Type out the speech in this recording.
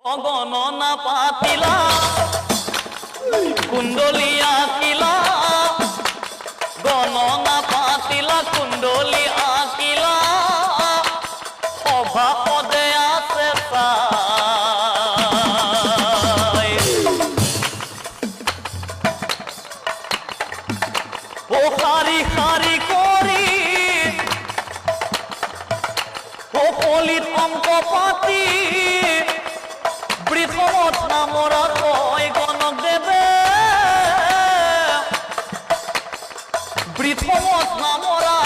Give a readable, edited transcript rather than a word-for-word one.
গণনা পাতিলা কুণ্ডলী আঁকিলা গণনা পাতিলা কুণ্ডলী আঁকিলা সভা পদে আছে চাই ও শাৰী শাৰী কৰি ও কলিত অংক পাতি বৃথমত নামৰা কয় গণক দেৱে বৃথমত নামৰা